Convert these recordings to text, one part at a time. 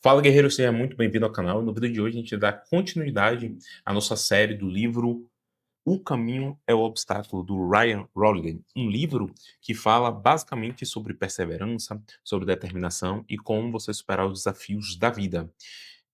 Fala guerreiro, seja muito bem-vindo ao canal. No vídeo de hoje a gente dá continuidade à nossa série do livro O Caminho é o Obstáculo, do Ryan Holiday. Um livro que fala basicamente sobre perseverança, sobre determinação e como você superar os desafios da vida.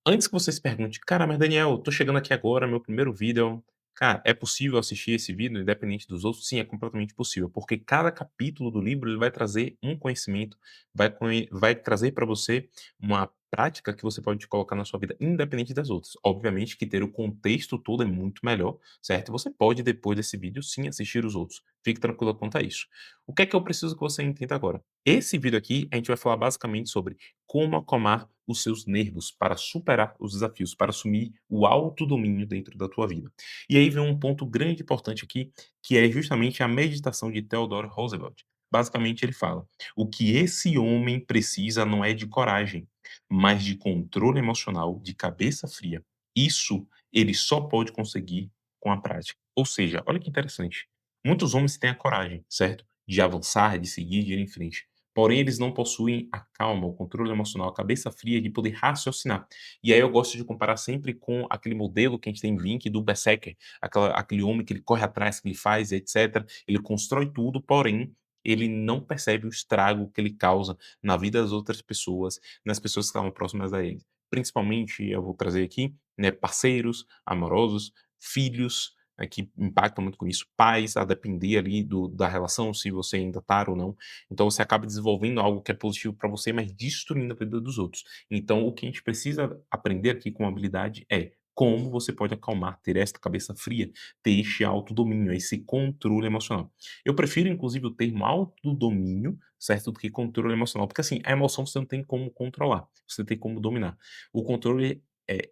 Antes que você se pergunte: "Cara, mas Daniel, tô chegando aqui agora, meu primeiro vídeo". Cara, é possível assistir esse vídeo independente dos outros? Sim, é completamente possível, porque cada capítulo do livro ele vai trazer um conhecimento, vai trazer para você uma prática que você pode colocar na sua vida independente das outras. Obviamente que ter o contexto todo é muito melhor, certo? Você pode depois desse vídeo sim assistir os outros. Fique tranquilo quanto a isso. O que é que eu preciso que você entenda agora? Esse vídeo aqui a gente vai falar basicamente sobre como acalmar os seus nervos para superar os desafios, para assumir o autodomínio dentro da tua vida. E aí vem um ponto grande e importante aqui, que é justamente a meditação de Theodore Roosevelt. Basicamente ele fala: "O que esse homem precisa não é de coragem, mas de controle emocional, de cabeça fria. Isso ele só pode conseguir com a prática". Ou seja, olha que interessante, muitos homens têm a coragem, certo? De avançar, de seguir, de ir em frente. Porém, eles não possuem a calma, o controle emocional, a cabeça fria de poder raciocinar. E aí eu gosto de comparar sempre com aquele modelo que a gente tem em Blink do Berserker, aquele homem que ele corre atrás, que ele faz, etc. Ele constrói tudo, porém, ele não percebe o estrago que ele causa na vida das outras pessoas, nas pessoas que estavam próximas a ele. Principalmente, eu vou trazer aqui, né, parceiros, amorosos, filhos, né, que impactam muito com isso, pais, a depender ali da relação, se você ainda tá ou não. Então você acaba desenvolvendo algo que é positivo para você, mas destruindo a vida dos outros. Então o que a gente precisa aprender aqui com habilidade é como você pode acalmar, ter esta cabeça fria, ter este autodomínio, esse controle emocional. Eu prefiro, inclusive, o termo autodomínio, certo, do que controle emocional, porque assim, a emoção você não tem como controlar, você tem como dominar. O controle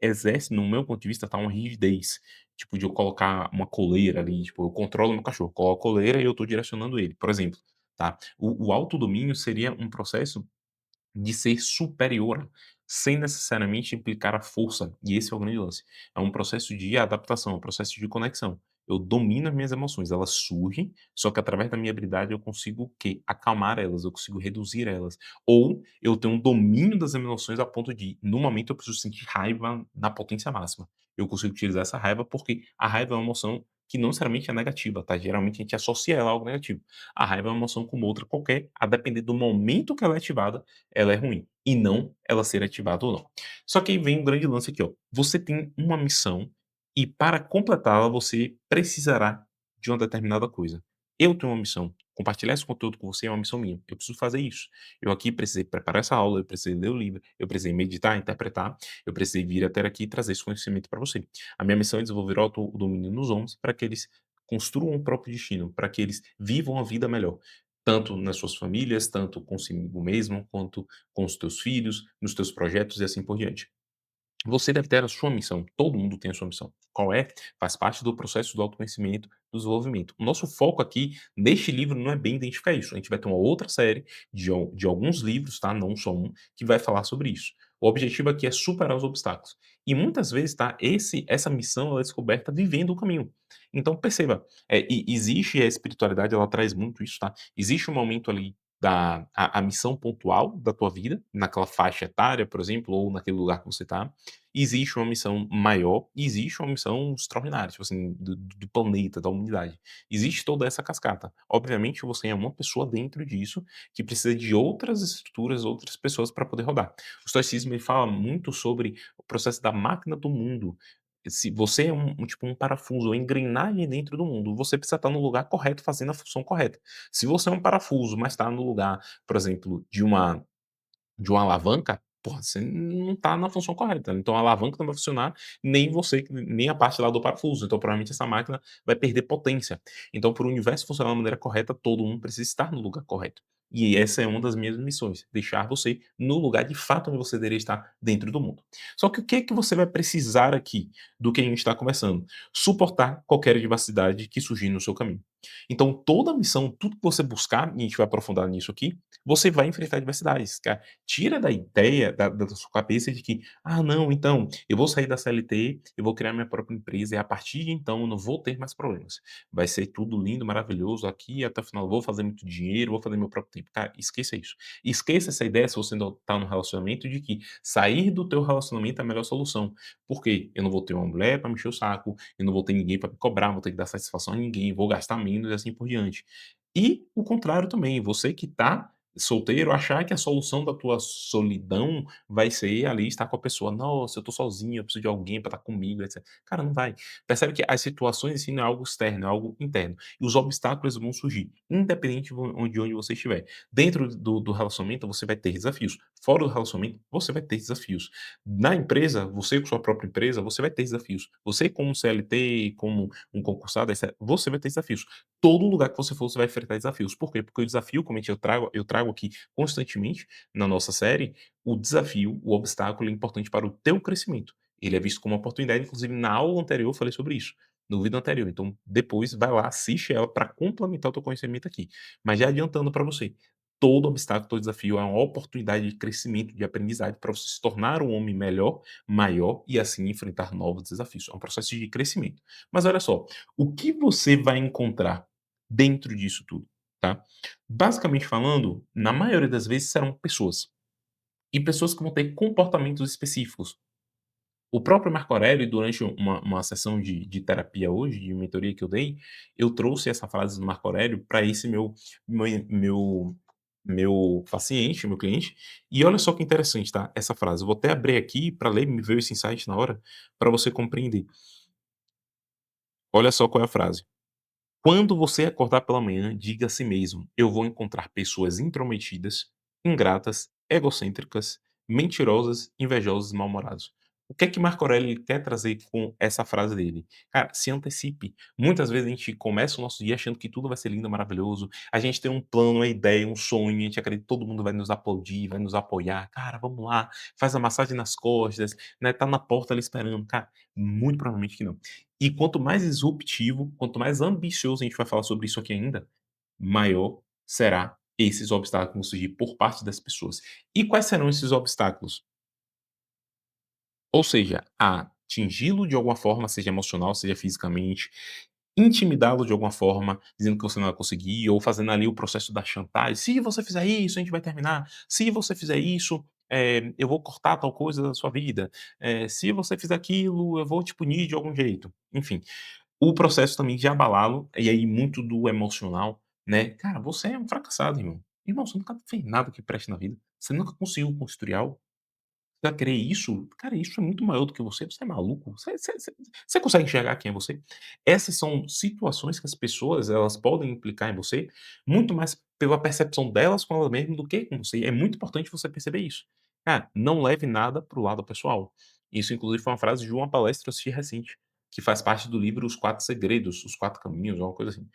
exerce, no meu ponto de vista, tá, uma rigidez, tipo de eu colocar uma coleira ali, tipo, eu controlo meu cachorro, coloco a coleira e eu tô direcionando ele, por exemplo. Tá? O autodomínio seria um processo de ser superior, sem necessariamente implicar a força, e esse é o grande lance. É um processo de adaptação, é um processo de conexão. Eu domino as minhas emoções, elas surgem, só que através da minha habilidade eu consigo o quê? Acalmar elas, eu consigo reduzir elas. Ou eu tenho um domínio das emoções a ponto de, no momento, eu preciso sentir raiva na potência máxima. Eu consigo utilizar essa raiva porque a raiva é uma emoção que não necessariamente é negativa, tá? Geralmente a gente associa ela a algo negativo. A raiva é uma emoção como outra qualquer, a depender do momento que ela é ativada, ela é ruim, e não ela ser ativada ou não. Só que aí vem um grande lance aqui, ó, você tem uma missão e para completá-la você precisará de uma determinada coisa. Eu tenho uma missão, compartilhar esse conteúdo com você é uma missão minha, eu preciso fazer isso. Eu aqui precisei preparar essa aula, eu precisei ler o livro, eu precisei meditar, interpretar, eu precisei vir até aqui e trazer esse conhecimento para você. A minha missão é desenvolver o autodomínio nos homens para que eles construam o próprio destino, para que eles vivam a vida melhor. Tanto nas suas famílias, tanto consigo mesmo, quanto com os teus filhos, nos teus projetos e assim por diante. Você deve ter a sua missão, todo mundo tem a sua missão. Qual é? Faz parte do processo do autoconhecimento, do desenvolvimento. O nosso foco aqui, neste livro, não é bem identificar isso. A gente vai ter uma outra série de alguns livros, tá? Não só um, que vai falar sobre isso. O objetivo aqui é superar os obstáculos. E muitas vezes, tá? Essa missão ela é descoberta vivendo o caminho. Então, perceba, existe a espiritualidade, ela traz muito isso, tá? Existe um momento ali a missão pontual da tua vida, naquela faixa etária, por exemplo, ou naquele lugar que você está. Existe uma missão maior e existe uma missão extraordinária, tipo assim, do planeta, da humanidade. Existe toda essa cascata. Obviamente, você é uma pessoa dentro disso que precisa de outras estruturas, outras pessoas para poder rodar. O estoicismo ele fala muito sobre o processo da máquina do mundo. Se você é tipo um parafuso, uma engrenagem dentro do mundo, você precisa estar no lugar correto, fazendo a função correta. Se você é um parafuso, mas está no lugar, por exemplo, de uma alavanca, porra, você não tá na função correta. Então a alavanca não vai funcionar, nem você, nem a parte lá do parafuso. Então provavelmente essa máquina vai perder potência. Então para o universo funcionar da maneira correta, todo mundo precisa estar no lugar correto. E essa é uma das minhas missões, deixar você no lugar de fato onde você deveria estar dentro do mundo. Só que o que é que você vai precisar aqui do que a gente está conversando? Suportar qualquer adversidade que surgir no seu caminho. Então, toda missão, tudo que você buscar, e a gente vai aprofundar nisso aqui, você vai enfrentar adversidades, cara. Tira da ideia da sua cabeça de que: "Ah, não, então, eu vou sair da CLT, eu vou criar minha própria empresa e a partir de então eu não vou ter mais problemas. Vai ser tudo lindo, maravilhoso aqui até o final, eu vou fazer muito dinheiro, vou fazer meu próprio tempo". Cara, esqueça isso. Esqueça essa ideia, se você ainda tá num relacionamento, de que sair do teu relacionamento é a melhor solução. Por quê? Eu não vou ter uma mulher para me encher o saco, eu não vou ter ninguém para me cobrar, não vou ter que dar satisfação a ninguém, vou gastar menos e assim por diante. E o contrário também, você que tá solteiro, achar que a solução da tua solidão vai ser ali estar com a pessoa. "Nossa, eu tô sozinho, eu preciso de alguém pra estar comigo", etc. Cara, não vai. Percebe que as situações em si não é algo externo, é algo interno. E os obstáculos vão surgir, independente de onde você estiver. Dentro do relacionamento, você vai ter desafios. Fora do relacionamento, você vai ter desafios. Na empresa, você com sua própria empresa, você vai ter desafios. Você como CLT, como um concursado, etc., você vai ter desafios. Todo lugar que você for, você vai enfrentar desafios. Por quê? Porque o desafio, como a gente eu trago aqui constantemente na nossa série, o desafio, o obstáculo é importante para o teu crescimento. Ele é visto como uma oportunidade, inclusive na aula anterior eu falei sobre isso, no vídeo anterior. Então, depois vai lá, assiste ela para complementar o teu conhecimento aqui. Mas já adiantando para você, todo obstáculo, todo desafio é uma oportunidade de crescimento, de aprendizagem para você se tornar um homem melhor, maior e assim enfrentar novos desafios. É um processo de crescimento. Mas olha só, o que você vai encontrar dentro disso tudo, tá? Basicamente falando, na maioria das vezes serão pessoas, e pessoas que vão ter comportamentos específicos. O próprio Marco Aurélio, durante uma sessão de terapia hoje, de mentoria que eu dei, eu trouxe essa frase do Marco Aurélio para esse meu meu meu paciente, meu cliente, e olha só que interessante, tá, essa frase. Eu vou até abrir aqui para ler, me veio esse insight na hora, para você compreender. Olha só qual é a frase. Quando você acordar pela manhã, diga a si mesmo: "Eu vou encontrar pessoas intrometidas, ingratas, egocêntricas, mentirosas, invejosas e mal-humoradas". O que é que Marco Aurélio quer trazer com essa frase dele? Cara, se antecipe. Muitas vezes a gente começa o nosso dia achando que tudo vai ser lindo, maravilhoso. A gente tem um plano, uma ideia, um sonho, a gente acredita que todo mundo vai nos aplaudir, vai nos apoiar. "Cara, vamos lá", faz a massagem nas costas, né, tá na porta ali esperando. Cara, muito provavelmente que não. E quanto mais disruptivo, quanto mais ambicioso, a gente vai falar sobre isso aqui ainda, maior será esses obstáculos que vão surgir por parte das pessoas. E quais serão esses obstáculos? Ou seja, atingi-lo de alguma forma, seja emocional, seja fisicamente, intimidá-lo de alguma forma, dizendo que você não vai conseguir, ou fazendo ali o processo da chantagem: "Se você fizer isso, a gente vai terminar. Se você fizer isso, eu vou cortar tal coisa da sua vida. Se você fizer aquilo, eu vou te punir de algum jeito". Enfim, o processo também de abalá-lo, e aí muito do emocional, né: "Cara, você é um fracassado, irmão. Irmão, você nunca fez nada que preste na vida. Você nunca conseguiu construir algo. Pra querer isso, cara, isso é muito maior do que você é maluco? Você consegue enxergar quem é você?". Essas são situações que as pessoas, elas podem implicar em você, muito mais pela percepção delas com elas mesmas do que com você. É muito importante você perceber isso. Cara, não leve nada para o lado pessoal. Isso inclusive foi uma frase de uma palestra que eu assisti recente, que faz parte do livro Os 4 Segredos, Os 4 Caminhos, uma coisa assim.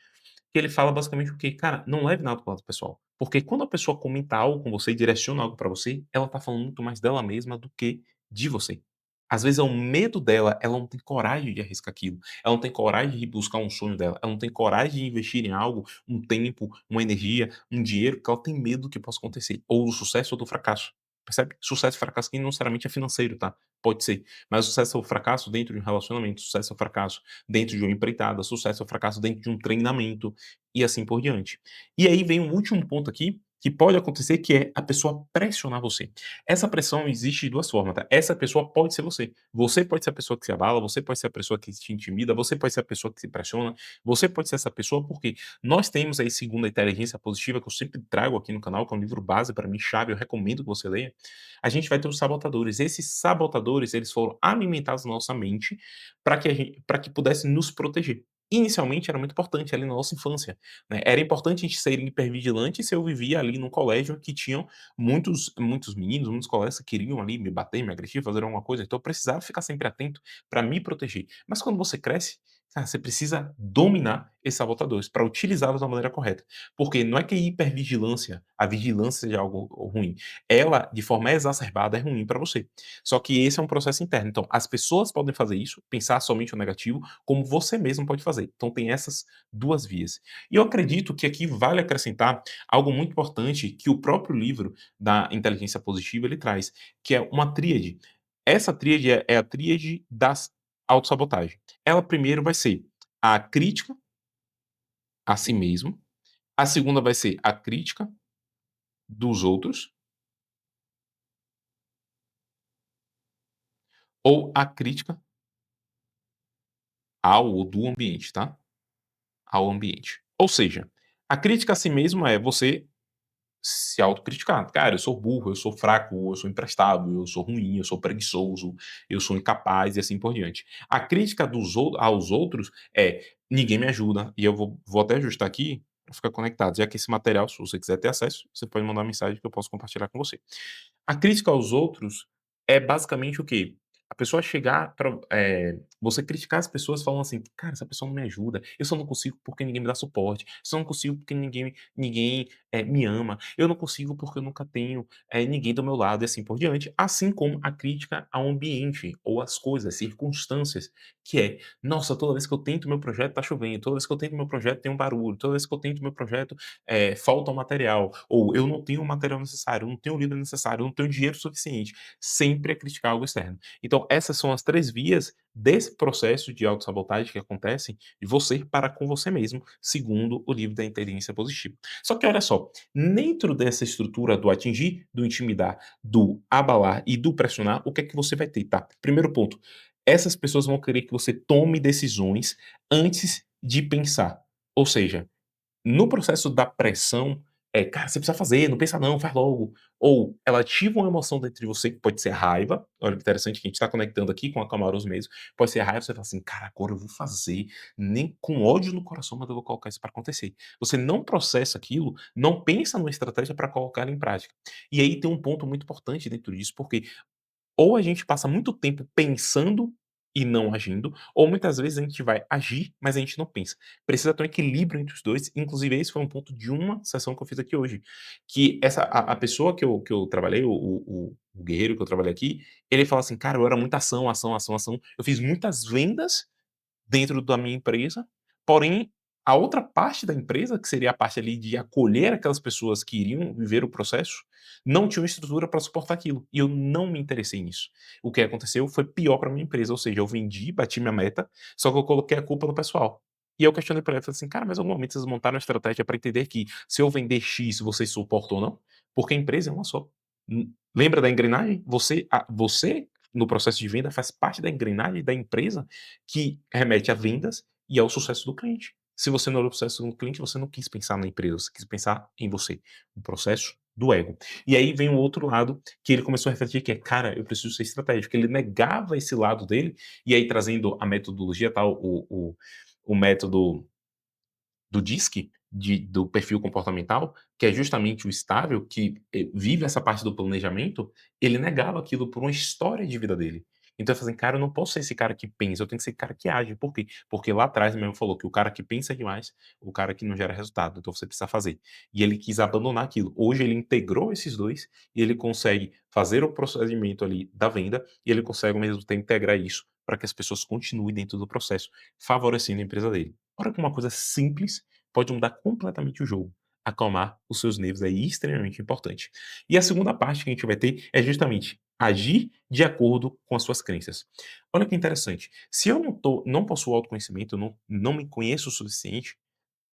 Que ele fala basicamente o quê? Cara, não leve nada para o lado pessoal. Porque quando a pessoa comenta algo com você e direciona algo pra você, ela tá falando muito mais dela mesma do que de você. Às vezes é o medo dela, ela não tem coragem de arriscar aquilo. Ela não tem coragem de buscar um sonho dela. Ela não tem coragem de investir em algo, um tempo, uma energia, um dinheiro, porque ela tem medo que possa acontecer. Ou do sucesso ou do fracasso. Percebe? Sucesso e fracasso aqui não necessariamente é financeiro, tá? Pode ser. Mas sucesso ou fracasso dentro de um relacionamento, sucesso ou fracasso dentro de uma empreitada, sucesso ou fracasso dentro de um treinamento e assim por diante. E aí vem um último ponto aqui, que pode acontecer, que é a pessoa pressionar você. Essa pressão existe de 2 formas, tá. Essa pessoa pode ser você. Você pode ser a pessoa que se abala, você pode ser a pessoa que te intimida, você pode ser a pessoa que se pressiona, você pode ser essa pessoa, porque nós temos aí, segundo a inteligência positiva, que eu sempre trago aqui no canal, que é um livro base para mim, chave, eu recomendo que você leia, a gente vai ter os sabotadores. Esses sabotadores, eles foram alimentados na nossa mente para que pudesse nos proteger. Inicialmente era muito importante ali na nossa infância, né, era importante a gente ser hipervigilante se eu vivia ali num colégio que tinham muitos meninos, muitos colegas que queriam ali me bater, me agredir, fazer alguma coisa, então eu precisava ficar sempre atento para me proteger. Mas quando você cresce, Cara, você precisa dominar esses sabotadores para utilizá-los da maneira correta. Porque não é que a hipervigilância, a vigilância seja algo ruim. Ela, de forma exacerbada, é ruim para você. Só que esse é um processo interno. Então, as pessoas podem fazer isso, pensar somente o negativo, como você mesmo pode fazer. Então, tem essas duas vias. E eu acredito que aqui vale acrescentar algo muito importante que o próprio livro da inteligência positiva ele traz, que é uma tríade. Essa tríade é a tríade das autossabotagem. Ela primeiro vai ser a crítica a si mesmo, a segunda vai ser a crítica dos outros ou a crítica ao ou do ambiente, tá? Ao ambiente. Ou seja, a crítica a si mesmo é você se autocriticar. Cara, eu sou burro, eu sou fraco, eu sou imprestável, eu sou ruim, eu sou preguiçoso, eu sou incapaz e assim por diante. A crítica aos outros é ninguém me ajuda, e eu vou até ajustar aqui para ficar conectado, já que esse material, se você quiser ter acesso, você pode mandar uma mensagem que eu posso compartilhar com você. A crítica aos outros é basicamente o quê? A pessoa chegar pra você criticar as pessoas falando assim: "Cara, essa pessoa não me ajuda, eu só não consigo porque ninguém me dá suporte, eu só não consigo porque ninguém me ama, eu não consigo porque eu nunca tenho, ninguém do meu lado", e assim por diante. Assim como a crítica ao ambiente ou às coisas, circunstâncias, que é: "Nossa, toda vez que eu tento meu projeto tá chovendo, toda vez que eu tento meu projeto tem um barulho, toda vez que eu tento meu projeto falta um material, ou eu não tenho o material necessário, eu não tenho o livro necessário, eu não tenho dinheiro suficiente. Sempre é criticar algo externo. Então, essas são as três vias desse processo de autossabotagem que acontecem de você para com você mesmo, segundo o livro da inteligência positiva. Só que olha só, dentro dessa estrutura do atingir, do intimidar, do abalar e do pressionar, o que é que você vai ter, tá? Primeiro ponto, essas pessoas vão querer que você tome decisões antes de pensar. Ou seja, no processo da pressão, "Cara, você precisa fazer, não pensa não, faz logo". Ou ela ativa uma emoção dentro de você, que pode ser raiva, olha que interessante que a gente está conectando aqui com a Camaroso mesmo, pode ser raiva, você fala assim: "Cara, agora eu vou fazer, nem com ódio no coração, mas eu vou colocar isso para acontecer". Você não processa aquilo, não pensa numa estratégia para colocar ela em prática. E aí tem um ponto muito importante dentro disso, porque ou a gente passa muito tempo pensando e não agindo, ou muitas vezes a gente vai agir, mas a gente não pensa. Precisa ter um equilíbrio entre os 2. Inclusive esse foi um ponto de uma sessão que eu fiz aqui hoje, que a pessoa que eu trabalhei, o guerreiro que eu trabalhei aqui, ele fala assim: "Cara, eu era muita ação, ação, ação, ação. Eu fiz muitas vendas dentro da minha empresa, porém, a outra parte da empresa, que seria a parte ali de acolher aquelas pessoas que iriam viver o processo, não tinha uma estrutura para suportar aquilo, e eu não me interessei nisso. O que aconteceu foi pior para minha empresa, ou seja, eu vendi, bati minha meta, só que eu coloquei a culpa no pessoal. E eu questionei para ele, falei assim: "Cara, mas em algum momento vocês montaram uma estratégia para entender que se eu vender X, vocês suportam ou não? Porque a empresa é uma só. Lembra da engrenagem? Você, no processo de venda, faz parte da engrenagem da empresa que remete a vendas e ao sucesso do cliente. Se você não olhou para o sucesso do cliente, você não quis pensar na empresa, você quis pensar em você. O processo do ego. E aí vem o outro lado que ele começou a refletir que é, cara, eu preciso ser estratégico. Ele negava esse lado dele, e aí trazendo a metodologia tal, o método do DISC, do perfil comportamental, que é justamente o estável, que vive essa parte do planejamento, ele negava aquilo por uma história de vida dele. Então eu falei assim, cara, eu não posso ser esse cara que pensa, eu tenho que ser o cara que age. Por quê? Porque lá atrás mesmo falou que o cara que pensa demais, o cara que não gera resultado. Então você precisa fazer. E ele quis abandonar aquilo. Hoje ele integrou esses dois e ele consegue fazer o procedimento ali da venda e ele consegue ao mesmo tempo integrar isso para que as pessoas continuem dentro do processo, favorecendo a empresa dele. Olha que uma coisa simples pode mudar completamente o jogo. Acalmar os seus nervos é extremamente importante. E a segunda parte que a gente vai ter é justamente agir de acordo com as suas crenças. Olha que interessante. Se eu não possuo autoconhecimento, eu não me conheço o suficiente,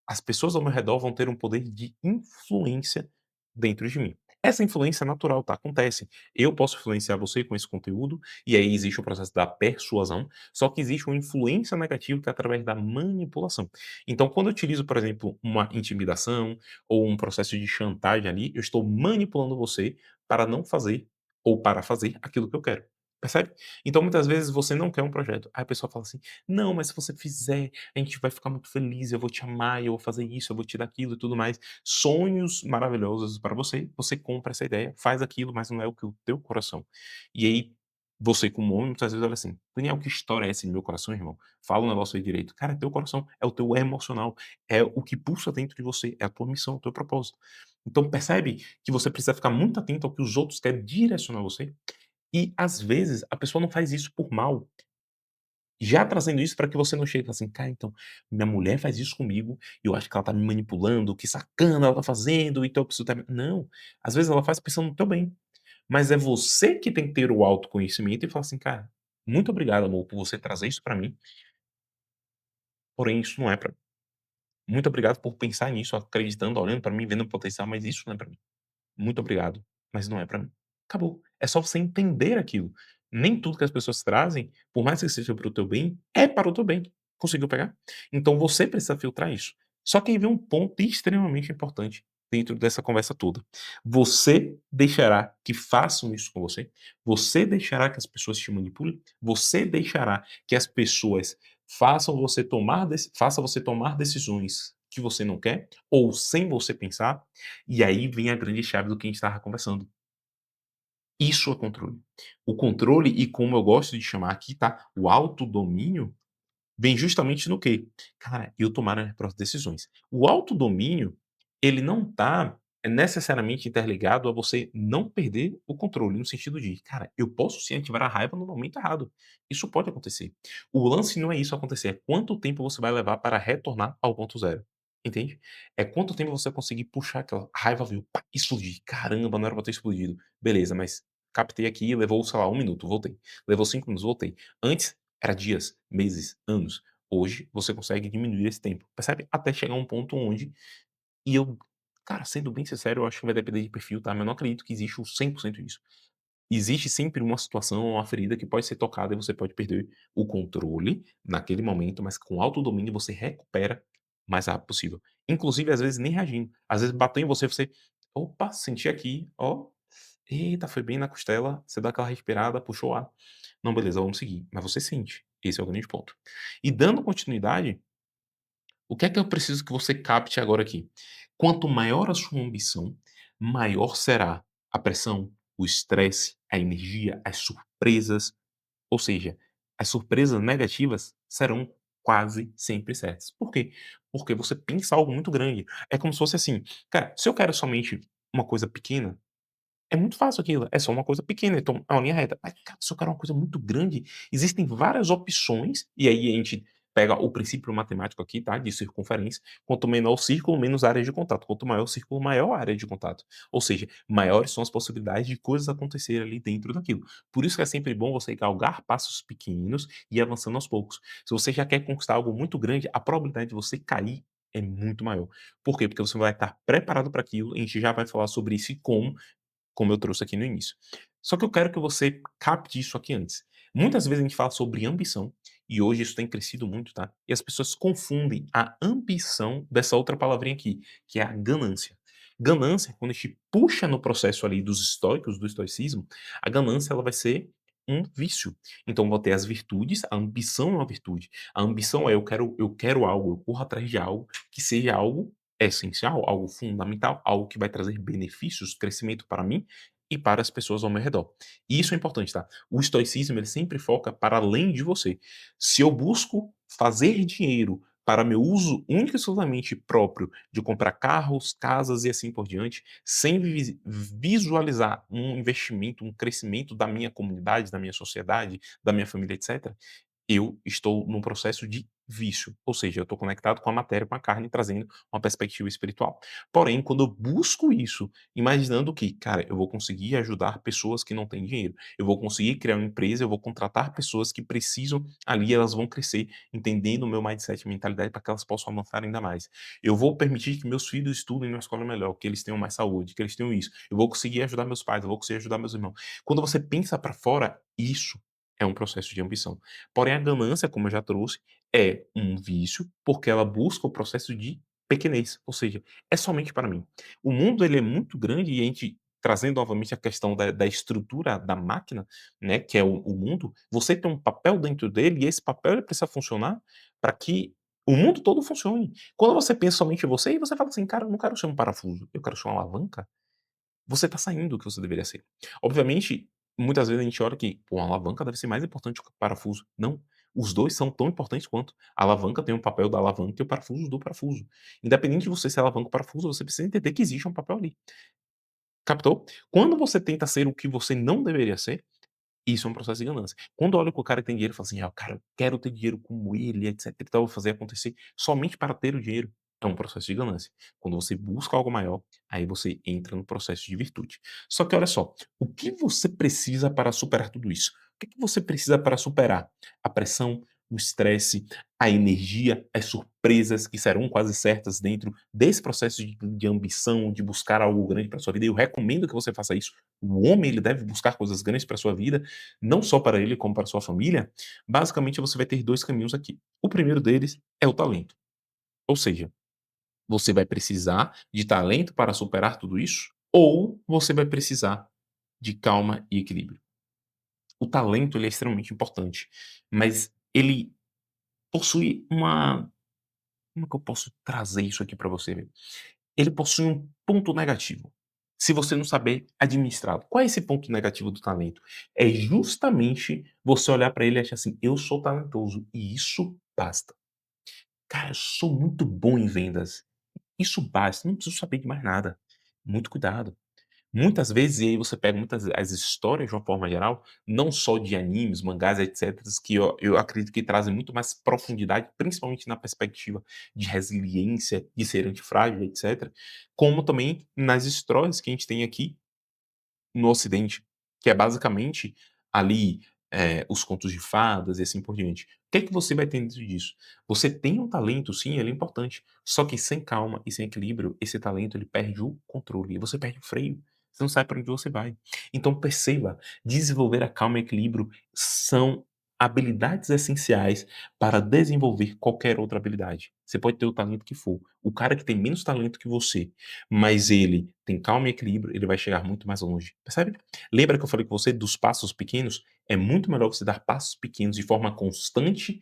as pessoas ao meu redor vão ter um poder de influência dentro de mim. Essa influência é natural, tá? Acontece. Eu posso influenciar você com esse conteúdo, e aí existe o processo da persuasão, só que existe uma influência negativa que é através da manipulação. Então, quando eu utilizo, por exemplo, uma intimidação ou um processo de chantagem ali, eu estou manipulando você para não fazer ou para fazer aquilo que eu quero. Percebe? Então, muitas vezes você não quer um projeto. Aí a pessoa fala assim: não, mas se você fizer, a gente vai ficar muito feliz, eu vou te amar, eu vou fazer isso, eu vou te dar aquilo e tudo mais. Sonhos maravilhosos para você, você compra essa ideia, faz aquilo, mas não é o que o teu coração. E aí Você como homem muitas vezes olha assim: "Daniel, que história é essa no meu coração, irmão? Fala um negócio aí direito". Cara, é teu coração, é o teu emocional, é o que pulsa dentro de você, é a tua missão, é o teu propósito. Então percebe que você precisa ficar muito atento ao que os outros querem direcionar você, e às vezes a pessoa não faz isso por mal, já trazendo isso para que você não chegue e fale assim: "Cara, então, minha mulher faz isso comigo, e eu acho que ela tá me manipulando, que sacana ela tá fazendo, então eu preciso ter". Não, às vezes ela faz pensando no teu bem. Mas é você que tem que ter o autoconhecimento e falar assim: "Cara, muito obrigado, amor, por você trazer isso pra mim, porém isso não é pra mim. Muito obrigado por pensar nisso, acreditando, olhando pra mim, vendo o potencial, mas isso não é pra mim. Muito obrigado, mas não é pra mim". Acabou. É só você entender aquilo. Nem tudo que as pessoas trazem, por mais que seja para o teu bem, é para o teu bem. Conseguiu pegar? Então você precisa filtrar isso. Só que aí vem um ponto extremamente importante dentro dessa conversa toda. Você deixará que façam isso com você? Você deixará que as pessoas te manipulem? Você deixará que as pessoas façam você tomar decisões que você não quer ou sem você pensar? E aí vem a grande chave do que a gente estava conversando. Isso é controle. O controle e como eu gosto de chamar aqui, tá, o autodomínio, vem justamente no quê? Cara, eu tomar as próprias decisões. O autodomínio, ele não tá necessariamente interligado a você não perder o controle, no sentido de, cara, eu posso sim ativar a raiva no momento errado. Isso pode acontecer. O lance não é isso acontecer, é quanto tempo você vai levar para retornar ao ponto zero. Entende? É quanto tempo você conseguir puxar aquela raiva veio, pá, explodir. Caramba, não era pra ter explodido. Beleza, mas captei aqui, levou, sei lá, 1 minuto, voltei. Levou 5 minutos, voltei. Antes era dias, meses, anos. Hoje você consegue diminuir esse tempo, percebe? Até chegar a um ponto onde e eu, cara, sendo bem sincero, eu acho que vai depender de perfil, tá, mas eu não acredito que existe o 100% disso. Existe sempre uma situação, uma ferida que pode ser tocada e você pode perder o controle naquele momento, mas com autodomínio você recupera o mais rápido possível. Inclusive, às vezes, nem reagindo. Às vezes bateu em você, você: "Opa, senti aqui, ó. Eita, foi bem na costela", você dá aquela respirada, puxou o ar. "Não, beleza, vamos seguir", mas você sente, esse é o grande ponto. E dando continuidade, o que é que eu preciso que você capte agora aqui? Quanto maior a sua ambição, maior será a pressão, o estresse, a energia, as surpresas, ou seja, as surpresas negativas serão quase sempre certas. Por quê? Porque você pensa algo muito grande. É como se fosse assim, cara, se eu quero somente uma coisa pequena, é muito fácil aquilo, é só uma coisa pequena, então é uma linha reta. Mas, cara, se eu quero uma coisa muito grande, existem várias opções, e aí a gente pega o princípio matemático aqui, tá, de circunferência, quanto menor o círculo, menos área de contato, quanto maior o círculo, maior a área de contato. Ou seja, maiores são as possibilidades de coisas acontecerem ali dentro daquilo. Por isso que é sempre bom você galgar passos pequenos e ir avançando aos poucos. Se você já quer conquistar algo muito grande, a probabilidade de você cair é muito maior. Por quê? Porque você vai estar preparado para aquilo, a gente já vai falar sobre isso e como eu trouxe aqui no início. Só que eu quero que você capte isso aqui antes. Muitas vezes a gente fala sobre ambição, e hoje isso tem crescido muito, tá? E as pessoas confundem a ambição dessa outra palavrinha aqui, que é a ganância. Ganância, quando a gente puxa no processo ali dos estoicos, do estoicismo, a ganância ela vai ser um vício. Então vou ter as virtudes, a ambição é uma virtude. A ambição é eu quero algo, eu corro atrás de algo que seja algo essencial, algo fundamental, algo que vai trazer benefícios, crescimento para mim e para as pessoas ao meu redor. E isso é importante, tá? O estoicismo, ele sempre foca para além de você. Se eu busco fazer dinheiro para meu uso único e exclusivamente próprio, de comprar carros, casas e assim por diante, sem visualizar um investimento, um crescimento da minha comunidade, da minha sociedade, da minha família, etc., eu estou num processo de vício, ou seja, eu estou conectado com a matéria, com a carne, trazendo uma perspectiva espiritual. Porém, quando eu busco isso, imaginando que, cara, eu vou conseguir ajudar pessoas que não têm dinheiro, eu vou conseguir criar uma empresa, eu vou contratar pessoas que precisam ali, elas vão crescer, entendendo o meu mindset e mentalidade para que elas possam avançar ainda mais. Eu vou permitir que meus filhos estudem numa escola melhor, que eles tenham mais saúde, que eles tenham isso. Eu vou conseguir ajudar meus pais, eu vou conseguir ajudar meus irmãos. Quando você pensa para fora, isso é um processo de ambição. Porém, a ganância, como eu já trouxe, é um vício, porque ela busca o processo de pequenez, ou seja, é somente para mim. O mundo ele é muito grande e a gente trazendo novamente a questão da estrutura da máquina, né, que é o mundo, você tem um papel dentro dele e esse papel ele precisa funcionar para que o mundo todo funcione. Quando você pensa somente em você e você fala assim: "Cara, eu não quero ser um parafuso, eu quero ser uma alavanca", você está saindo do que você deveria ser. Obviamente Muitas vezes a gente olha que, pô, a alavanca deve ser mais importante que o parafuso. Não, os 2 são tão importantes quanto. A alavanca tem o papel da alavanca e o parafuso do parafuso. Independente de você ser alavanca ou parafuso, você precisa entender que existe um papel ali. Captou? Quando você tenta ser o que você não deveria ser, isso é um processo de ganância. Quando eu olho para o cara que tem dinheiro e falo assim: "Ah, cara, eu quero ter dinheiro como ele, etc e tal, vou fazer acontecer somente para ter o dinheiro", é um processo de ganância. Quando você busca algo maior, aí você entra no processo de virtude. Só que olha só, o que você precisa para superar tudo isso? O que você precisa para superar a pressão, o estresse, a energia, as surpresas que serão quase certas dentro desse processo de ambição, de buscar algo grande para sua vida? Eu recomendo que você faça isso. O homem, ele deve buscar coisas grandes para sua vida, não só para ele, como para sua família. Basicamente, você vai ter 2 caminhos aqui. O primeiro deles é o talento. Ou seja, você vai precisar de talento para superar tudo isso, ou você vai precisar de calma e equilíbrio. O talento, ele é extremamente importante, mas ele possui uma, como é que eu posso trazer isso aqui para você ver? Ele possui um ponto negativo, se você não saber administrá-lo. Qual é esse ponto negativo do talento? É justamente você olhar para ele e achar assim: "Eu sou talentoso e isso basta. Cara, eu sou muito bom em vendas, isso basta, não preciso saber de mais nada". Muito cuidado. Muitas vezes, e aí você pega muitas as histórias de uma forma geral, não só de animes, mangás, etceteras, que eu acredito que trazem muito mais profundidade, principalmente na perspectiva de resiliência, de ser antifrágil, etcétera, como também nas histórias que a gente tem aqui no Ocidente, que é basicamente ali, os contos de fadas e assim por diante. O que é que você vai ter dentro disso? Você tem um talento sim, ele é importante, só que sem calma e sem equilíbrio, esse talento ele perde o controle e você perde o freio, você não sabe para onde você vai. Então perceba, desenvolver a calma e equilíbrio são habilidades essenciais para desenvolver qualquer outra habilidade. Você pode ter o talento que for, o cara que tem menos talento que você, mas ele tem calma e equilíbrio, ele vai chegar muito mais longe, percebe? Lembra que eu falei com você dos passos pequenos? É muito melhor você dar passos pequenos de forma constante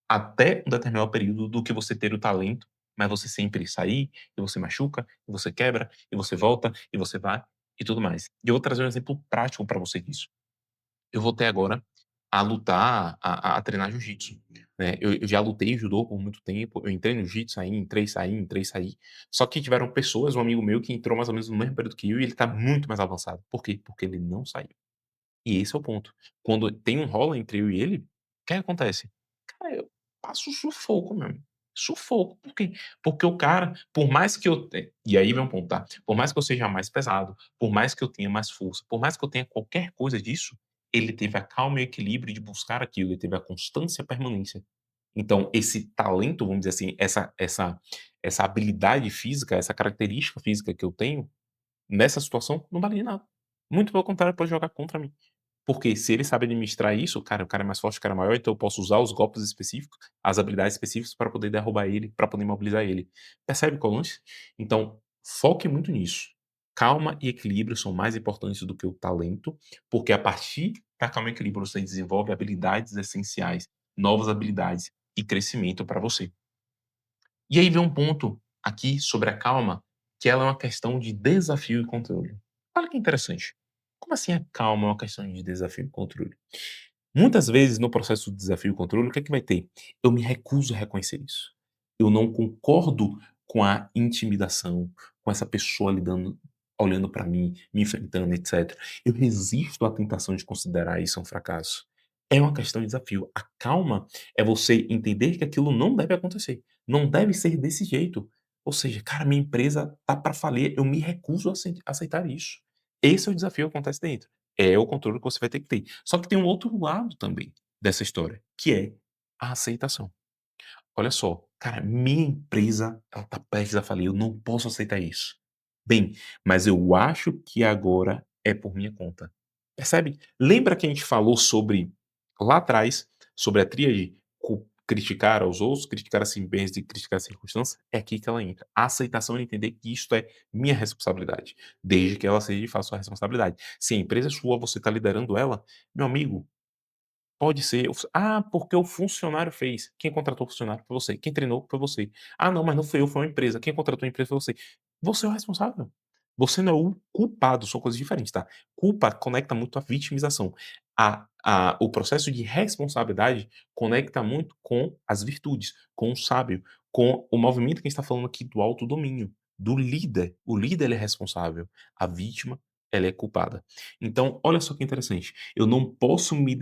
até um determinado período do que você ter o talento, mas você sempre sair, e você machuca, e você quebra, e você volta, e você vai, e tudo mais. E eu vou trazer um exemplo prático para você disso. Eu voltei agora a lutar, a treinar jiu-jitsu, né. Eu já lutei judô por muito tempo, eu entrei no jiu-jitsu, saí. Só que tiveram pessoas, um amigo meu que entrou mais ou menos no mesmo período que eu e ele tá muito mais avançado. Por quê? Porque ele não saiu. E esse é o ponto. Quando tem um rola entre eu e ele, o que acontece? Cara, eu passo sufoco mesmo. Sufoco. Por quê? Porque o cara, por mais que eu e aí vem um ponto, tá? Por mais que eu seja mais pesado, por mais que eu tenha mais força, por mais que eu tenha qualquer coisa disso, ele teve a calma e o equilíbrio de buscar aquilo, ele teve a constância e a permanência. Então, esse talento, vamos dizer assim, essa habilidade física, essa característica física que eu tenho, nessa situação, não vale de nada. Muito pelo contrário, pode jogar contra mim. Porque se ele sabe administrar isso, cara, o cara é mais forte, o cara é maior, então eu posso usar os golpes específicos, as habilidades específicas para poder derrubar ele, para poder imobilizar ele. Percebe qual é o lance? Então, foque muito nisso. Calma e equilíbrio são mais importantes do que o talento, porque a partir da calma e equilíbrio você desenvolve habilidades essenciais, novas habilidades e crescimento para você. E aí vem um ponto aqui sobre a calma, que ela é uma questão de desafio e controle. Olha que interessante. Como assim a calma é uma questão de desafio e controle? Muitas vezes no processo de desafio e controle, o que é que vai ter? Eu me recuso a reconhecer isso. Eu não concordo com a intimidação, com essa pessoa lidando, olhando para mim, me enfrentando, etc. Eu resisto à tentação de considerar isso um fracasso. É uma questão de desafio. A calma é você entender que aquilo não deve acontecer. Não deve ser desse jeito. Ou seja, cara, minha empresa tá para falir, eu me recuso a aceitar isso. Esse é o desafio que acontece dentro. É o controle que você vai ter que ter. Só que tem um outro lado também dessa história, que é a aceitação. Olha só, cara, minha empresa, ela tá prestes a falir, eu não posso aceitar isso. Bem, mas eu acho que agora é por minha conta. Percebe? Lembra que a gente falou sobre, lá atrás, sobre a tríade criticar aos outros, criticar a si mesmo e criticar a circunstância? É aqui que ela entra. A aceitação é entender que isto é minha responsabilidade, desde que ela seja de fato sua responsabilidade. Se a empresa é sua, você está liderando ela, meu amigo, pode ser. Ah, porque o funcionário fez. Quem contratou o funcionário foi você. Quem treinou foi você. Ah, não, mas não foi eu, foi uma empresa. Quem contratou a empresa foi você. Você é o responsável. Você não é o culpado, são coisas diferentes, tá. Culpa conecta muito à vitimização. O processo de responsabilidade conecta muito com as virtudes, com o sábio, com o movimento que a gente está falando aqui do autodomínio, do líder. O líder ele é responsável, a vítima, ela é culpada. Então, olha só que interessante, eu não posso me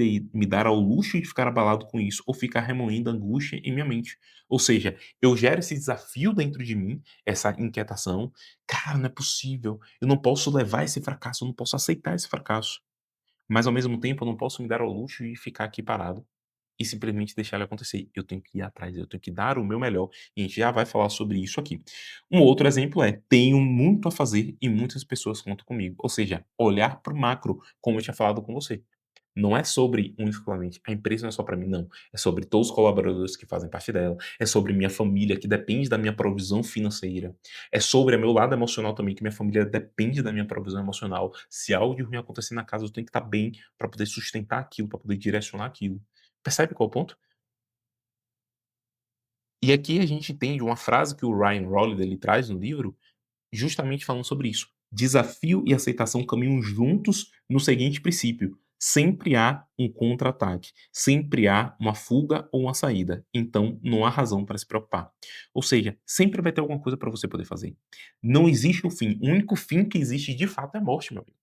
dar ao luxo de ficar abalado com isso ou ficar remoendo angústia em minha mente. Ou seja, eu gero esse desafio dentro de mim, essa inquietação, "Cara, não é possível, eu não posso levar esse fracasso, eu não posso aceitar esse fracasso", mas ao mesmo tempo eu não posso me dar ao luxo de ficar aqui parado e simplesmente deixar ele acontecer. Eu tenho que ir atrás, eu tenho que dar o meu melhor, e a gente já vai falar sobre isso aqui. Um outro exemplo é: tenho muito a fazer e muitas pessoas contam comigo, ou seja, olhar para o macro, como eu tinha falado com você. Não é sobre exclusivamente, a empresa não é só para mim, não. É sobre todos os colaboradores que fazem parte dela, é sobre minha família que depende da minha provisão financeira, é sobre o meu lado emocional também, que minha família depende da minha provisão emocional. Se algo de ruim acontecer na casa, eu tenho que estar bem para poder sustentar aquilo, para poder direcionar aquilo. Percebe qual é o ponto? E aqui a gente entende uma frase que o Ryan Holiday ele traz no livro, justamente falando sobre isso. Desafio e aceitação caminham juntos no seguinte princípio: sempre há um contra-ataque, sempre há uma fuga ou uma saída, então não há razão para se preocupar. Ou seja, sempre vai ter alguma coisa para você poder fazer. Não existe um fim, o único fim que existe de fato é a morte, meu amigo.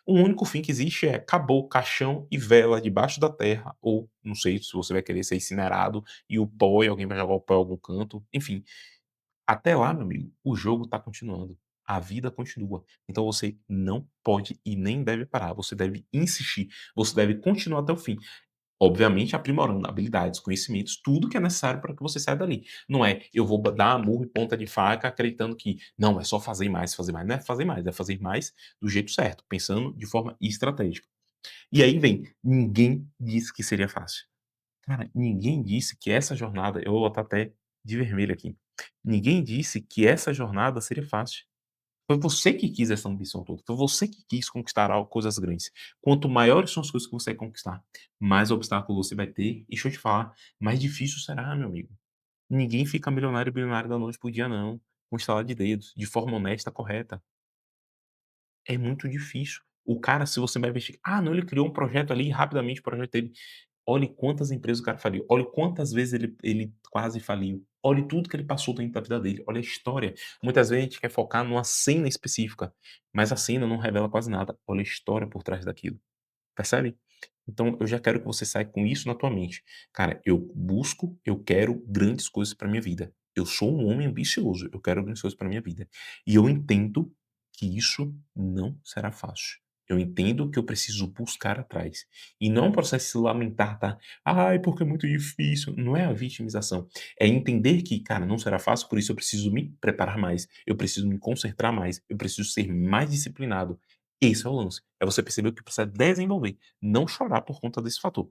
O único fim que existe é acabou, caixão e vela debaixo da terra, ou não sei se você vai querer ser incinerado e o pó e alguém vai jogar o pó em algum canto, enfim. Até lá, meu amigo, o jogo tá continuando, a vida continua. Então você não pode e nem deve parar, você deve insistir, você deve continuar até o fim. Obviamente aprimorando habilidades, conhecimentos, tudo que é necessário para que você saia dali. Não é eu vou dar murro e ponta de faca acreditando que não, é só fazer mais, fazer mais. Não é fazer mais, é fazer mais do jeito certo, pensando de forma estratégica. E aí vem, ninguém disse que seria fácil. Cara, ninguém disse que essa jornada eu vou botar até de vermelho aqui. Ninguém disse que essa jornada seria fácil. Foi você que quis essa ambição toda, foi você que quis conquistar algo coisas grandes. Quanto maiores são as coisas que você conquistar, mais obstáculos você vai ter, e deixa eu te falar, mais difícil será, meu amigo. Ninguém fica milionário e bilionário da noite para o dia não, com estalar de dedos, de forma honesta, correta. É muito difícil. O cara, se você vai investir "Ah, não, ele criou um projeto ali, rapidamente o projeto dele". Olhe quantas empresas o cara faliu, olhe quantas vezes ele quase faliu, olhe tudo que ele passou dentro da vida dele, olha a história. Muitas vezes a gente quer focar numa cena específica, mas a cena não revela quase nada, olha a história por trás daquilo. Percebe? Então eu já quero que você saia com isso na tua mente. Cara, eu quero grandes coisas para minha vida. Eu sou um homem ambicioso, eu quero grandes coisas para minha vida. E eu entendo que isso não será fácil. Eu entendo que eu preciso buscar atrás. E não é um processo de se lamentar, tá? Ai, porque é muito difícil. Não é a vitimização. É entender que, cara, não será fácil, por isso eu preciso me preparar mais. Eu preciso me concentrar mais. Eu preciso ser mais disciplinado. Esse é o lance. É você perceber o que precisa desenvolver, não chorar por conta desse fator.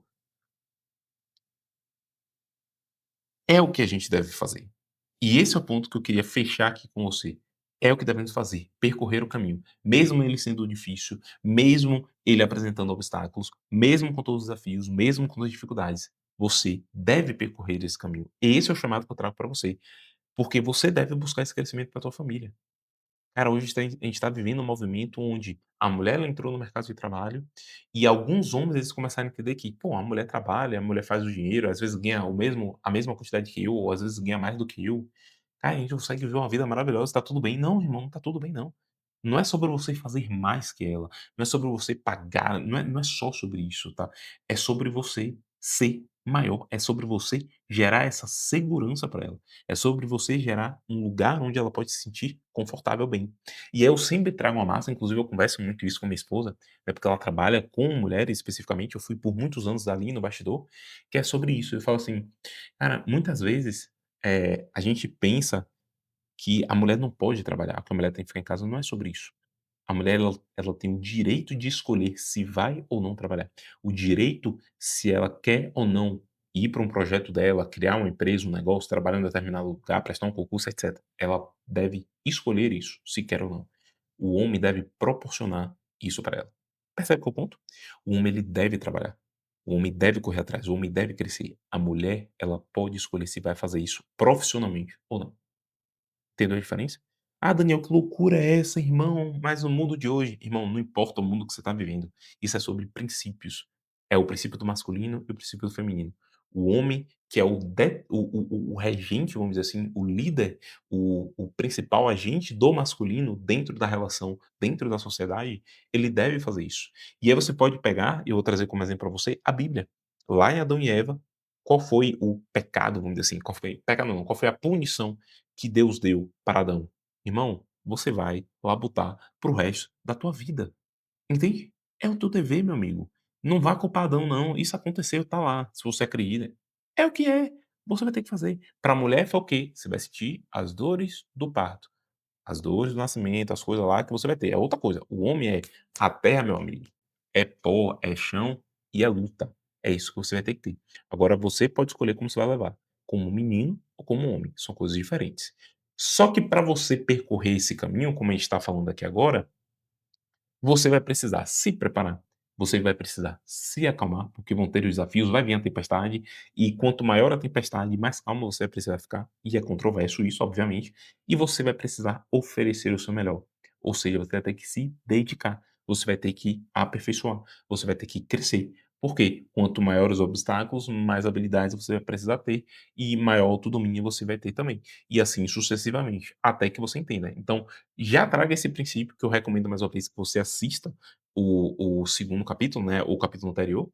É o que a gente deve fazer. E esse é o ponto que eu queria fechar aqui com você. É o que devemos fazer, percorrer o caminho, mesmo ele sendo difícil, mesmo ele apresentando obstáculos, mesmo com todos os desafios, mesmo com as dificuldades. Você deve percorrer esse caminho. Esse é o chamado que eu trago para você, porque você deve buscar esse crescimento para tua família. Cara, hoje a gente tá vivendo um movimento onde a mulher ela entrou no mercado de trabalho e alguns homens eles começaram a entender que, pô, a mulher trabalha, a mulher faz o dinheiro, às vezes ganha o mesmo a mesma quantidade que eu, ou às vezes ganha mais do que eu. Cara, a gente consegue viver uma vida maravilhosa, tá tudo bem. Não, irmão, não tá tudo bem não. Não é sobre você fazer mais que ela, não é sobre você pagar, não é só sobre isso, tá. É sobre você ser maior, é sobre você gerar essa segurança para ela, é sobre você gerar um lugar onde ela pode se sentir confortável, bem. E aí eu sempre trago uma massa, inclusive eu converso muito isso com minha esposa, é porque ela trabalha com mulheres especificamente, eu fui por muitos anos ali no bastidor, que é sobre isso. Eu falo assim: "Cara, muitas vezes, a gente pensa que a mulher não pode trabalhar, que a mulher tem que ficar em casa, não é sobre isso. A mulher ela tem o direito de escolher se vai ou não trabalhar. O direito se ela quer ou não ir para um projeto dela, criar uma empresa, um negócio, trabalhar em determinado lugar, prestar um concurso, etcétera. Ela deve escolher isso, se quer ou não. O homem deve proporcionar isso para ela. Percebe qual é o ponto? O homem ele deve trabalhar. O homem deve correr atrás, o homem deve crescer. A mulher, ela pode escolher se vai fazer isso profissionalmente ou não. Entendeu a diferença? "Ah, Daniel, que loucura é essa, irmão? Mas no mundo de hoje", irmão, não importa o mundo que você está vivendo, isso é sobre princípios. É o princípio do masculino e o princípio do feminino. O homem, que é o regente, vamos dizer assim, o líder, o principal agente do masculino dentro da relação, dentro da sociedade, ele deve fazer isso. E aí você pode pegar, e eu vou trazer como exemplo para você, a Bíblia. Lá em Adão e Eva, qual foi o pecado, vamos dizer assim, qual foi pecado não, qual foi a punição que Deus deu para Adão? Irmão, você vai labutar para o resto da tua vida, entende? É o teu dever, meu amigo. Não vá culpar Adão não, isso aconteceu, tá lá, se você acredita. É o que é, você vai ter que fazer. Para a mulher foi o quê? Você vai sentir as dores do parto. As dores do nascimento, as coisas lá que você vai ter, é outra coisa. O homem é a terra, meu amigo, é pó, é chão e é luta. É isso que você vai ter que ter. Agora você pode escolher como você vai levar, como um menino ou como um homem, são coisas diferentes. Só que para você percorrer esse caminho, como a gente está falando aqui agora, você vai precisar se preparar, você vai precisar se acalmar, porque vão ter os desafios, vai vir a tempestade, e quanto maior a tempestade, mais calmo você vai precisar ficar, e é controverso isso, obviamente, e você vai precisar oferecer o seu melhor. Ou seja, você vai ter que se dedicar, você vai ter que aperfeiçoar, você vai ter que crescer. Por quê? Quanto maiores os obstáculos, mais habilidades você vai precisar ter, e maior autodomínio você vai ter também. E assim sucessivamente, até que você entenda. Então, já traga esse princípio que eu recomendo mais uma vez que você assista o segundo capítulo, né, o capítulo anterior,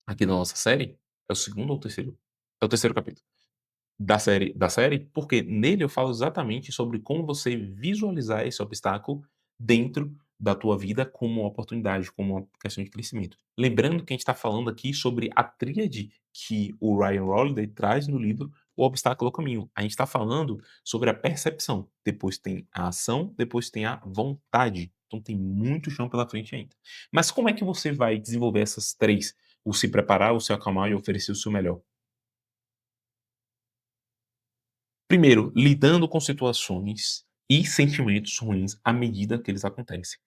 aqui da nossa série. É o segundo ou o terceiro? É o terceiro capítulo. Da série, porque nele eu falo exatamente sobre como você visualizar esse obstáculo dentro da tua vida como uma oportunidade, como uma questão de crescimento. Lembrando que a gente está falando aqui sobre a tríade que o Ryan Holiday traz no livro O Obstáculo ao Caminho. A gente está falando sobre a percepção, depois tem a ação, depois tem a vontade. Então tem muito chão pela frente ainda. Mas como é que você vai desenvolver essas três? O se preparar, o se acalmar e oferecer o seu melhor? Primeiro, lidando com situações e sentimentos ruins à medida que eles acontecem.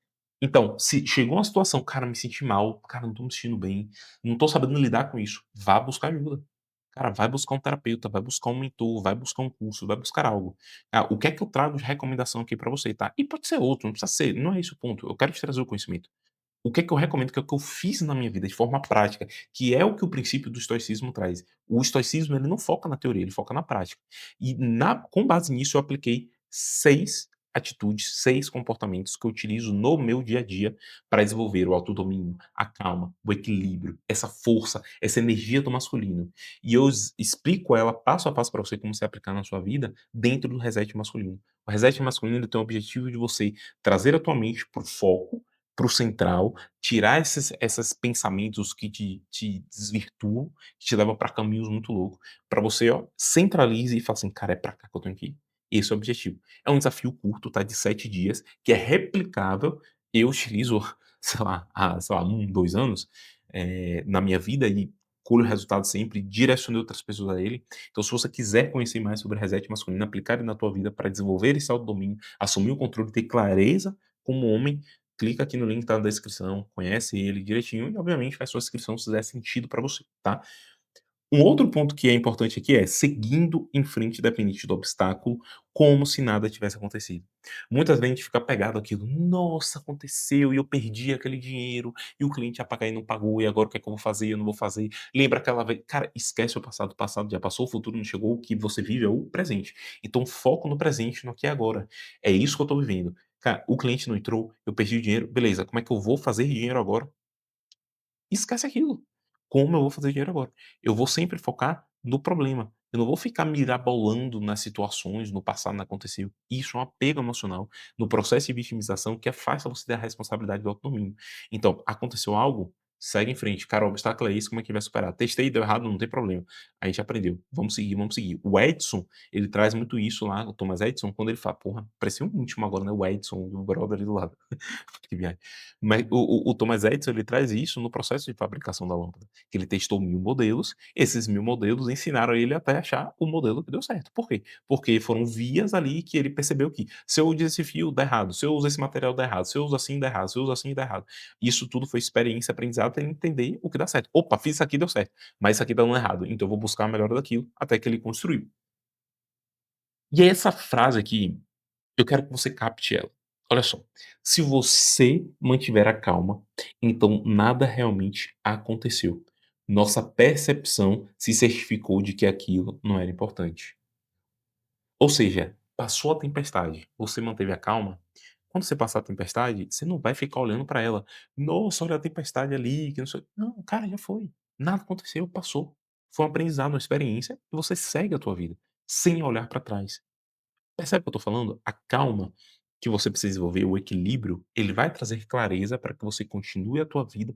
Então, se chegou uma situação, cara, me senti mal, cara, não tô me sentindo bem, não tô sabendo lidar com isso, vá buscar ajuda. Cara, vai buscar um terapeuta, vai buscar um mentor, vai buscar um curso, vai buscar algo. Ah, o que é que eu trago de recomendação aqui pra você, tá? E pode ser outro, não precisa ser, não é esse o ponto. Eu quero te trazer o conhecimento. O que é que eu recomendo, que é o que eu fiz na minha vida de forma prática, que é o que o princípio do estoicismo traz. O estoicismo, ele não foca na teoria, ele foca na prática. E com base nisso eu apliquei 6 atitudes, 6 comportamentos que eu utilizo no meu dia a dia para desenvolver o autodomínio, a calma, o equilíbrio, essa força, essa energia do masculino. E eu explico ela passo a passo para você como você aplicar na sua vida dentro do reset masculino. O reset masculino tem o objetivo de você trazer a tua mente para o foco, para o central, tirar esses pensamentos que te desvirtuam, que te levam para caminhos muito loucos, para você, ó, centralize e fala assim: "Cara, é para cá que eu tenho que ir". Esse é o objetivo. É um desafio curto, tá, de 7 dias, que é replicável. Eu utilizo, sei lá, há, sei lá, 1, 2 anos, na minha vida e colho resultado sempre, direcionei outras pessoas a ele. Então se você quiser conhecer mais sobre reset masculino, aplicar ele na tua vida para desenvolver esse autodomínio, assumir o controle, ter clareza como homem, clica aqui no link que tá na descrição, conhece ele direitinho e obviamente faz sua inscrição se fizer sentido para você, tá? Um outro ponto que é importante aqui é seguindo em frente independente do obstáculo, como se nada tivesse acontecido. Muitas vezes a gente fica apegado àquilo, nossa, aconteceu e eu perdi aquele dinheiro, e o cliente ia pagar e não pagou, e agora o que é que eu vou fazer? Eu não vou fazer. Lembra aquela vez? Cara, esquece o passado já passou, o futuro não chegou, o que você vive é o presente. Então foco no presente, no aqui e agora. É isso que eu tô vivendo. Cara, o cliente não entrou, eu perdi o dinheiro, beleza, como é que eu vou fazer dinheiro agora? Esquece aquilo. Como eu vou fazer dinheiro agora? Eu vou sempre focar no problema. Eu não vou ficar mirabolando nas situações, no passado não aconteceu. Isso é um apego emocional no processo de vitimização que afasta você da responsabilidade do autodomínio. Então, aconteceu algo, segue em frente. Cara, o obstáculo é esse, como é que vai superar? Testei, deu errado, não tem problema. A gente aprendeu. Vamos seguir, vamos seguir. O Edson, ele traz muito isso lá, o Thomas Edison, quando ele fala, porra, parecia um íntimo agora, né? O Edson, o brother ali do lado. Que viagem. Mas o Thomas Edison, ele traz isso no processo de fabricação da lâmpada, que ele testou 1000 modelos, esses 1000 modelos ensinaram ele até achar o modelo que deu certo. Por quê? Porque foram vias ali que ele percebeu que se eu uso esse fio, dá errado, se eu uso esse material, dá errado, se eu uso assim, dá errado, se eu uso assim, dá errado. Isso tudo foi experiência, aprendizado, pra ele entender o que dá certo. "Opa, fiz isso aqui, deu certo, mas isso aqui tá dando errado, então eu vou buscar a melhora daquilo", até que ele construiu. E essa frase aqui Eu quero que você capte ela. Olha só, se você mantiver a calma, então nada realmente aconteceu. Nossa percepção se certificou de que aquilo não era importante. Ou seja, passou a tempestade, você manteve a calma. Quando você passar a tempestade, você não vai ficar olhando para ela: "Nossa, olha a tempestade ali, que não sei". Não, cara, já foi. Nada aconteceu, passou. Foi um aprendizado, uma experiência e você segue a tua vida, sem olhar para trás. Percebe o que eu tô falando? A calma que você precisa desenvolver, o equilíbrio, ele vai trazer clareza para que você continue a tua vida,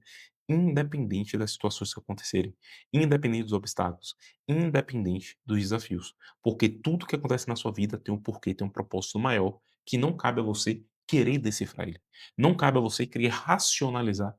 independente das situações que acontecerem, independente dos obstáculos, independente dos desafios. Porque tudo que acontece na sua vida tem um porquê, tem um propósito maior, que não cabe a você querer decifrar ele. Não cabe a você querer racionalizar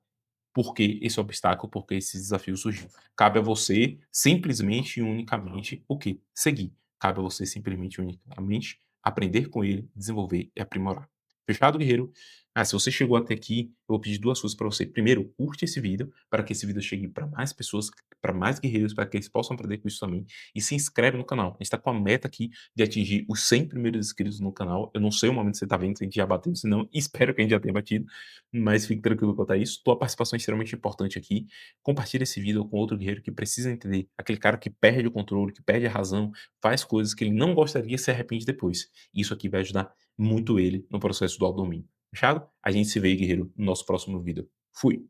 por que esse obstáculo, por que esse desafio surgiu. Cabe a você simplesmente e unicamente o quê? Seguir. Cabe a você simplesmente e unicamente aprender com ele, desenvolver e aprimorar. Fechado, guerreiro? Ah, se você chegou até aqui, eu vou pedir 2 coisas para você. Primeiro, curte esse vídeo, para que esse vídeo chegue para mais pessoas, para mais guerreiros, para que eles possam aprender com isso também. E se inscreve no canal. A gente está com a meta aqui de atingir os 100 primeiros inscritos no canal. Eu não sei o momento que você está vendo, se a gente já bateu, se não, espero que a gente já tenha batido. Mas fique tranquilo quanto a isso. Tua participação é extremamente importante aqui. Compartilha esse vídeo com outro guerreiro que precisa entender. Aquele cara que perde o controle, que perde a razão, faz coisas que ele não gostaria e se arrepende depois. Isso aqui vai ajudar muito ele no processo do autodomínio. Fechado? A gente se vê, guerreiro, no nosso próximo vídeo. Fui!